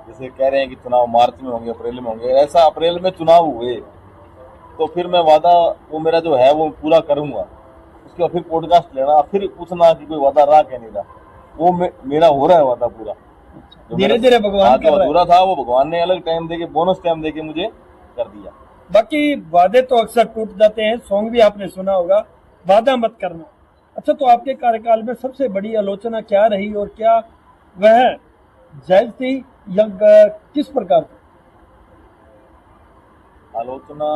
जैसे कह रहे हैं कि चुनाव मार्च में होंगे, अप्रैल में होंगे, ऐसा अप्रैल में चुनाव हुए तो फिर मैं वादा वो मेरा जो है वो पूरा करूंगा। उसके बाद फिर पॉडकास्ट लेना, फिर पूछना कि कोई वादा रहा क्या नहीं रहा। वो मेरा हो रहा है वादा पूरा, धीरे धीरे भगवान जो अधूरा था वो भगवान ने अलग टाइम देके, बोनस टाइम देके मुझे कर दिया। बाकी वादे तो अक्सर टूट जाते हैं, सॉन्ग भी आपने सुना होगा, वादा मत करना। अच्छा, तो आपके कार्यकाल में सबसे बड़ी आलोचना क्या रही और क्या वह जायज थी या किस प्रकार की आलोचना?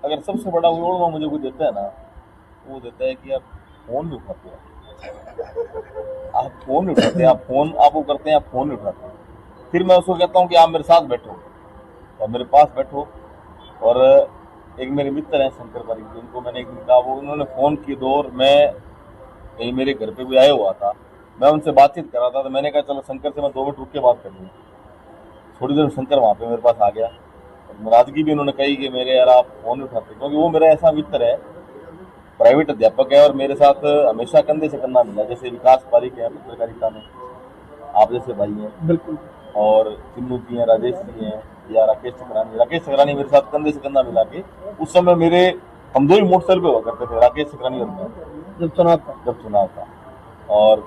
अगर सबसे बड़ा उड़वा मुझे कोई देता है ना, वो देता है कि आप फोन नहीं उठाते हो, आप फोन नहीं उठाते, आप फोन आपको करते हैं, आप फोन नहीं उठाते। फिर मैं उसको कहता हूँ कि आप मेरे साथ बैठो और मेरे पास बैठो। और एक मेरे मित्र हैं शंकर पारी, उनको मैंने एक दिन कहा, वो उन्होंने फोन की दौर में कहीं मेरे घर पे कोई आया हुआ था, मैं उनसे बातचीत कर रहा था, तो मैंने कहा चलो शंकर से मैं 2 मिनट रुक के बात कर लूँ। थोड़ी देर शंकर वहाँ पे मेरे पास आ गया, नाराजगी भी उन्होंने कही कि मेरे यार आप फोन उठाते, क्योंकि वो मेरा ऐसा मित्र है, प्राइवेट अध्यापक है और मेरे साथ हमेशा कंधे से कंधा मिला। जैसे विकास पारिक है पत्रकारिता में, आप जैसे भाई हैं बिल्कुल, और चिन्नू जी हैं, राजेश जी हैं, या राकेश चक्रानी मेरे साथ कंधे से कंधा मिला के, उस समय मेरे हम 2 ही मोटरसाइकिल पे हुआ करते थे, राकेश चक्रानी और मैं, जब चुनाव था। और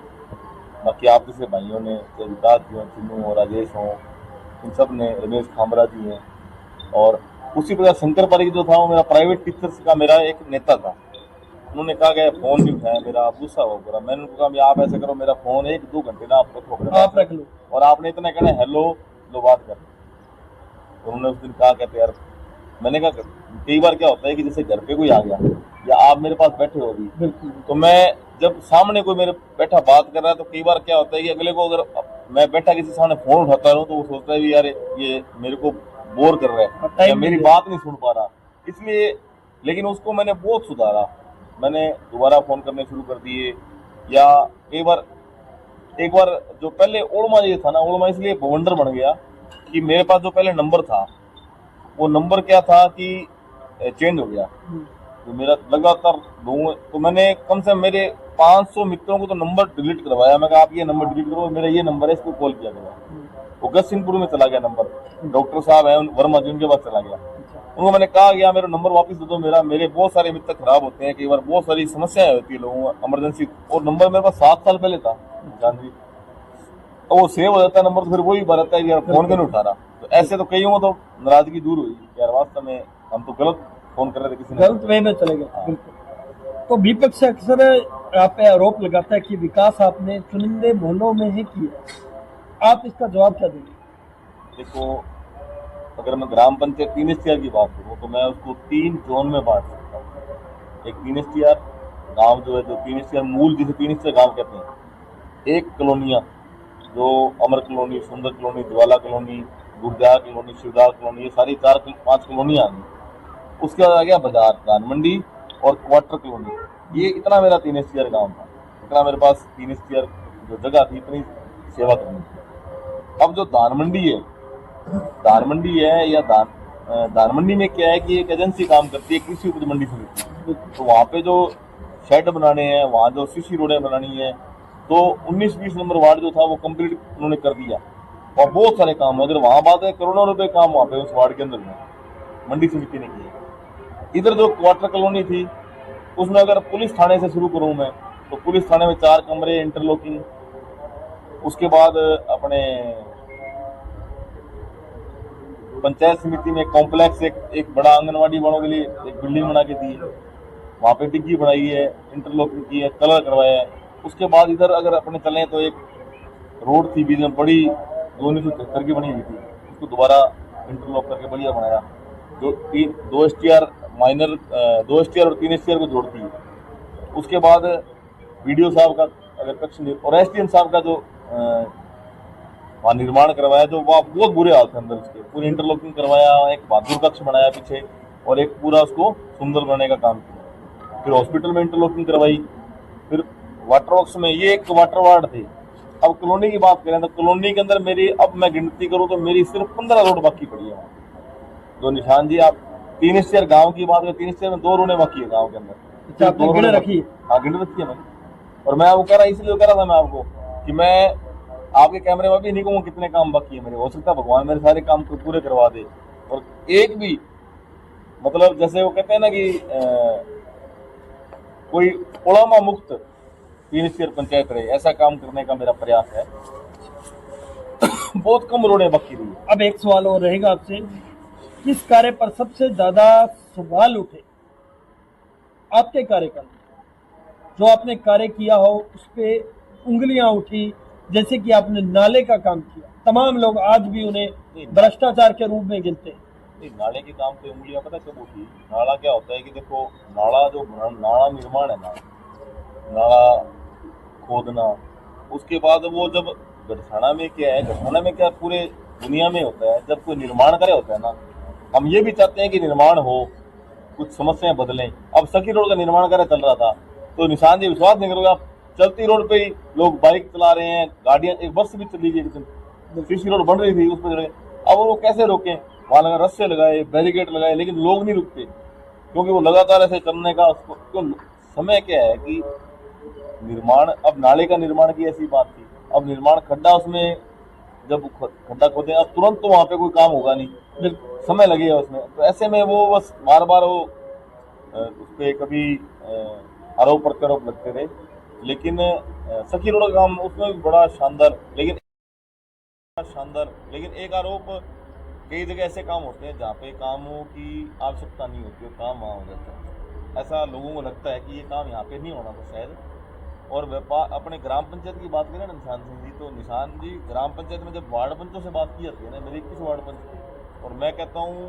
बाकी आप जैसे भाइयों ने, विकास जी हो, चिन्नू हो, राजेश हो, इन सब ने, रमेश खामरा जी हैं, और उसी प्रकार शंकर पारिक जो था वो मेरा प्राइवेट टीचर्स का मेरा एक नेता था। उन्होंने कहा कि फोन नहीं उठाया मेरा, आप गुस्सा हो पूरा। मैंने उनको कहा आप ऐसा करो, मेरा फोन 1-2 घंटे ना आप रख लो, और आपने इतना कहना हेलो लो बात कर। उन्होंने उस दिन कहा कहते यार, मैंने कहा कई बार क्या होता है कि जैसे घर पे कोई आ गया या आप मेरे पास बैठे हो अभी, तो मैं जब सामने कोई मेरे बैठा बात कर रहा है, तो कई बार क्या होता है कि अगले को अगर मैं बैठा किसी सामने फोन उठाता रहूं तो वो सोचता है भी यार ये मेरे को बोर कर रहा है time या मेरी नहीं बात नहीं सुन पा रहा, इसलिए। लेकिन उसको मैंने बहुत सुधारा, मैंने दोबारा फोन करने शुरू कर दिए। या एक बार जो पहले ओड़मा ये था ना, ओड़मा इसलिए बवंडर बन गया कि मेरे पास जो पहले नंबर था वो नंबर क्या था कि चेंज हो गया। तो मेरा लगातार दो, तो मैंने कम से कम मेरे 500 मित्रों को तो नंबर डिलीट करवाया। मैं कहा आप ये नंबर डिलीट करो, मेरा ये नंबर है, इसको कॉल किया गया। वो गसिंगपुर में चला गया नंबर, डॉक्टर साहब है वर्मा जी, उनके पास चला गया। उनको मैंने कहा गया मेरा नंबर वापस दे दो, मेरे बहुत सारे मित्र खराब होते हैं, कई बार बहुत सारी समस्याएं होती है लोगों को इमरजेंसी, और नंबर मेरे पास 7 साल पहले था जान जी, तो वो सेव हो जाता है नंबर, तो फिर वही रहता है कि यार फोन क्यों नहीं उठा रहा। तो ऐसे तो कईयों को तो नाराजगी दूर हुई यार, वास्तव में हम तो गलत फोन कर रहे थे, किसी ने गलत वे में चले गए। बिल्कुल। तो विपक्ष अक्सर आप पे आरोप लगाता है कि विकास आपने चुनिंदे मोहल्लों में ही किया, आप इसका जवाब क्या देंगे? देखो, अगर मैं ग्राम पंचायत 3 एसटीआर की बात करूँ तो मैं उसको 3 जोन में बांट सकता हूँ। एक 3 एसटीआर गाँव जो है, जो 3 एसटीआर मूल जिसे 3 एसटीआर गाँव कहते हैं, एक कॉलोनियाँ जो Amar colony, Sundar colony, Jwala colony, Gurdayal colony, Shivdas colony, ये सारी 4-5 कॉलोनियाँ आ गई। उसके बाद आ गया बाजार, धान मंडी और क्वार्टर कॉलोनी। ये इतना मेरा 3 एसटीआर गाँव था, इतना मेरे पास 3 एसटीआर जो जगह थी, इतनी सेवा करनी थी। अब जो धान मंडी है, धान मंडी है या धान मंडी में क्या है कि एक एजेंसी काम करती है, कृषि उपज मंडी समिति। तो वहाँ पे जो शेड बनाने हैं, वहाँ जो सीसी रोडें बनानी है, तो 19-20 नंबर वार्ड जो था वो कंप्लीट उन्होंने कर दिया, और बहुत सारे काम, अगर वहाँ बात है करोड़ों रुपए काम वहाँ पे उस वार्ड के अंदर में मंडी समिति ने किया। इधर जो क्वार्टर कॉलोनी थी उसमें अगर पुलिस थाने से शुरू करूँ मैं, तो पुलिस थाने में 4 कमरे इंटरलॉकिंग, उसके बाद अपने पंचायत समिति में कॉम्प्लेक्स, एक बड़ा आंगनवाड़ी वालों के लिए एक बिल्डिंग बना के दी है, वहाँ पे डिग्गी बनाई है, इंटरलॉकिंग की है, कलर करवाया है। उसके बाद इधर अगर अपने चलें तो एक रोड थी बीच में बड़ी, 1973 की बनी हुई थी, उसको दोबारा इंटरलॉक करके बढ़िया बनाया, जो 2 एसटीआर माइनर, 2 एसटीआर और 3 एसटीआर को जोड़ती है। उसके बाद वीडियो साहब का अगर कक्ष और एसडीएम साहब का जो वहाँ निर्माण करवाया, जो वहाँ बहुत बुरे हाल थे अंदर, उसके पूरी इंटरलॉकिंग करवाया, एक बहादुर कक्ष बनाया पीछे, और एक पूरा उसको सुंदर बनाने का काम किया। फिर हॉस्पिटल में इंटरलॉकिंग करवाई, फिर वाटर वर्क्स में, ये एक वाटर वार्ड थे। अब कॉलोनी की बात करें तो कॉलोनी के अंदर मेरी, अब मैं गिनती करूँ तो मेरी सिर्फ 15 रोड बाकी पड़ी है वहाँ। जो निशान जी, आप 3 एसटीआर गाँव की बात करें, 3 एसटीआर में 2 रोडें बाकी है गाँव के अंदर। आपने गिने रखी है? हाँ, गिने रखी है मैंने। और मैं वो कह रहा, इसलिए कह रहा था मैं आपको कि मैं आपके कैमरे में भी नहीं कहूँ कितने काम बाकी है मेरे, हो सकता है भगवान मेरे सारे काम को पूरे करवा दे, और एक भी मतलब जैसे वो कहते हैं ना कि कोई ओलामा मुक्त 3 एसटीआर पंचायत रहे, ऐसा काम करने का मेरा प्रयास है। बहुत कम रोडें बाकी रही। अब एक सवाल और रहेगा आपसे, किस कार्य पर सबसे ज्यादा सवाल उठे आपके कार्यकाल में, जो आपने कार्य किया हो उस पे उंगलियां उठी, जैसे कि आपने नाले का काम किया, तमाम लोग आज भी उन्हें भ्रष्टाचार के रूप में गिनते हैं? नाले के काम पे उंगलियां पता कब उठी? नाला क्या होता है कि देखो, नाला जो नाला निर्माण है ना, नाला खोदना, उसके बाद वो जब गढ़साना में क्या है, गढ़साना में क्या पूरे दुनिया में होता है, जब कोई निर्माण कार्य होता है ना, हम ये भी चाहते हैं कि निर्माण हो, कुछ समस्याएं बदलें। अब सखी रोड का निर्माण कार्य चल रहा था, तो निशान जी विश्वास नहीं करोगे आप, चलती रोड पे ही लोग बाइक चला रहे हैं, गाड़ियां, एक बस भी चली गई, सीसी रोड बन रही थी उस पर। अब वो कैसे रोकें? वहां लगा रस्से लगाए, बैरिकेड लगाए, लेकिन लोग नहीं रुकते, क्योंकि वो लगातार ऐसे चलने का उसको समय क्या है कि निर्माण, अब नाले का निर्माण की ऐसी बात थी, अब निर्माण खड्डा, उसमें जब खड्डा खोदे अब तुरंत तो वहां पे कोई काम होगा नहीं, समय लगेगा उसमें। तो ऐसे में वो बस बार बार वो उस पर कभी आरोप प्रत्यारोप लगते रहे। लेकिन सखी रोड का काम उसमें भी बड़ा शानदार, लेकिन एक आरोप, कई जगह ऐसे काम होते हैं जहाँ पे कामों की आवश्यकता नहीं होती, वो काम वहाँ हो जाता है। ऐसा लोगों को लगता है कि ये काम यहाँ पे नहीं होना था शायद। और व्यापार, अपने ग्राम पंचायत की बात करें ना निशान सिंह जी, तो निशान जी ग्राम पंचायत में जब वार्ड पंचों से बात की जाती है ना, मेरे 21 वार्ड पंच थे, और मैं कहता हूँ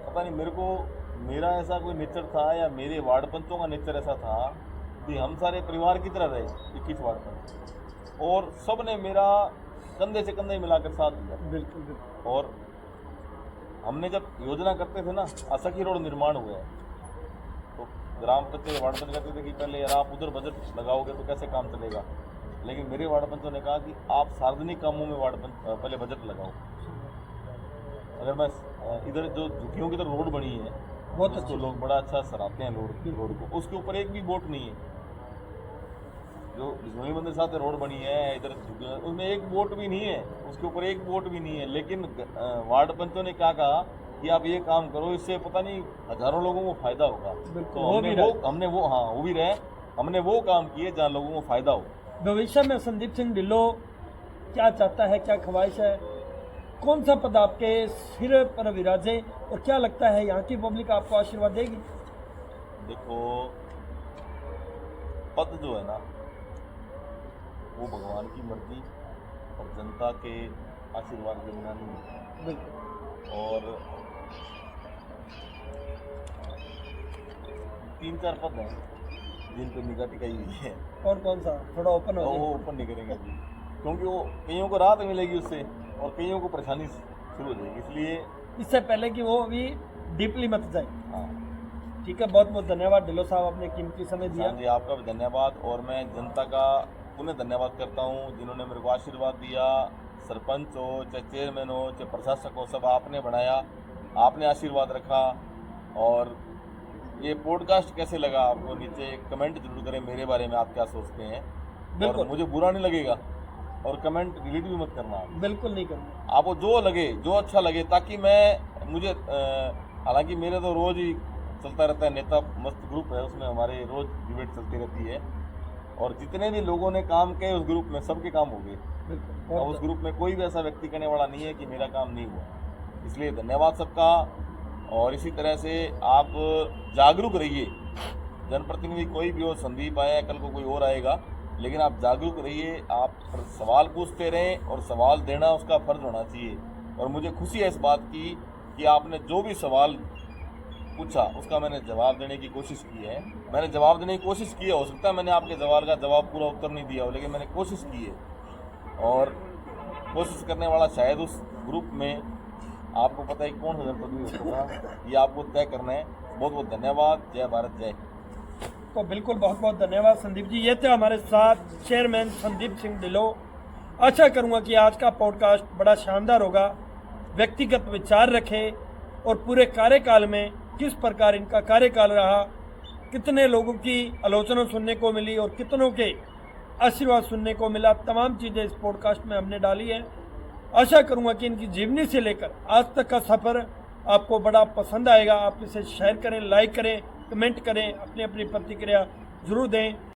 पता नहीं मेरे को, मेरा ऐसा कोई नेचर था या मेरे वार्ड पंचों का नेचर ऐसा था कि हम सारे परिवार की तरह रहे 21 वार्ड पंच। और सब ने मेरा कंधे से कंधे मिलाकर साथ दिया। बिल्कुल बिल्कुल। और हमने जब योजना करते थे ना, आसकी रोड निर्माण हुआ है, तो ग्राम पंचायत वार्ड पंच कहते थे कि पहले यार आप उधर बजट लगाओगे तो कैसे काम चलेगा। लेकिन मेरे वार्ड पंचों ने कहा कि आप सार्वजनिक कामों में वार्ड पंच पहले बजट लगाओ। अगर मैं इधर जो झुग्गियों की तरफ रोड बनी है, बहुत जिसको अच्छी लोग बड़ा अच्छा सराहते हैं रोड को, उसके ऊपर एक भी वोट नहीं है। जो बिजनौरी मंदिर साथ रोड बनी है इधर झुग्गियों, उसमें एक वोट भी नहीं है, उसके ऊपर एक वोट भी नहीं है। लेकिन वार्ड पंचों ने क्या कहा कि आप ये काम करो, इससे पता नहीं हजारों लोगों को फायदा होगा। बिल्कुल, तो वो भी रहे। हमने वो काम किए जहाँ लोगों को फायदा हो। भविष्य में संदीप सिंह ढिल्लों क्या चाहता है, क्या ख्वाहिश है, कौन सा पद आपके सिर पर विराजे और क्या लगता है यहाँ की पब्लिक आपको आशीर्वाद देगी? देखो, पद जो है ना वो भगवान की मर्जी और जनता के आशीर्वाद के बिना नहीं होता। बिल्कुल। और 3-4 पद हैं जिन पर निगाह टिकाई हुई है। और कौन सा, थोड़ा ओपन हो तो वो जाए। ओपन नहीं करेंगे जी, क्योंकि वो कईयों को राहत मिलेगी उससे और कईयों को परेशानी शुरू हो जाएगी, इसलिए इससे पहले कि वो अभी डीपली मत जाए। हाँ। ठीक है, बहुत बहुत धन्यवाद ढिल्लों साहब, आपने कीमती समय दिया। हाँ जी, आपका भी धन्यवाद। और मैं जनता का पुनः धन्यवाद करता हूँ जिन्होंने मेरे को आशीर्वाद दिया। सरपंच हो, चाहे चेयरमैन हो, चाहे प्रशासक हो, सब आपने बनाया, आपने आशीर्वाद रखा। और ये पॉडकास्ट कैसे लगा आपको, नीचे कमेंट जरूर करें मेरे बारे में, आप क्या सोचते हैं। और बिल्कुल। मुझे बुरा नहीं लगेगा, और कमेंट डिलीट भी मत करना आप। बिल्कुल नहीं करना। आपको जो लगे, जो अच्छा लगे, ताकि मुझे हालांकि मेरे तो रोज ही चलता रहता है, नेता मस्त ग्रुप है, उसमें हमारे रोज डिबेट चलती रहती है। और जितने भी लोगों ने काम किए उस ग्रुप में, सबके काम हो गए। बिल्कुल। और उस ग्रुप में कोई भी ऐसा व्यक्ति कहने वाला नहीं है कि मेरा काम नहीं हुआ। इसलिए धन्यवाद सबका। और इसी तरह से आप जागरूक रहिए। जनप्रतिनिधि कोई भी हो, संदीप आया, कल को कोई और आएगा, लेकिन आप जागरूक रहिए। आप सवाल पूछते रहें और सवाल देना उसका फर्ज होना चाहिए। और मुझे खुशी है इस बात की कि आपने जो भी सवाल पूछा उसका मैंने जवाब देने की कोशिश की है। मैंने जवाब देने की कोशिश की है, हो सकता है मैंने आपके सवाल का जवाब पूरा उत्तर नहीं दिया हो, लेकिन मैंने कोशिश की है। और कोशिश करने वाला शायद उस ग्रुप में आपको पता है कौन जनप्रतिनिधि होगा, ये आपको तय करना है। बहुत बहुत धन्यवाद। जय भारत, जय। तो बिल्कुल बहुत बहुत धन्यवाद संदीप जी। ये थे हमारे साथ चेयरमैन संदीप सिंह ढिल्लों। आशा करूंगा कि आज का पॉडकास्ट बड़ा शानदार होगा। व्यक्तिगत विचार रखें और पूरे कार्यकाल में किस प्रकार इनका कार्यकाल रहा, कितने लोगों की आलोचना सुनने को मिली और कितनों के आशीर्वाद सुनने को मिला, तमाम चीज़ें इस पॉडकास्ट में हमने डाली है। आशा करूंगा कि इनकी जीवनी से लेकर आज तक का सफ़र आपको बड़ा पसंद आएगा। आप इसे शेयर करें, लाइक करें, कमेंट करें, अपनी अपनी प्रतिक्रिया जरूर दें।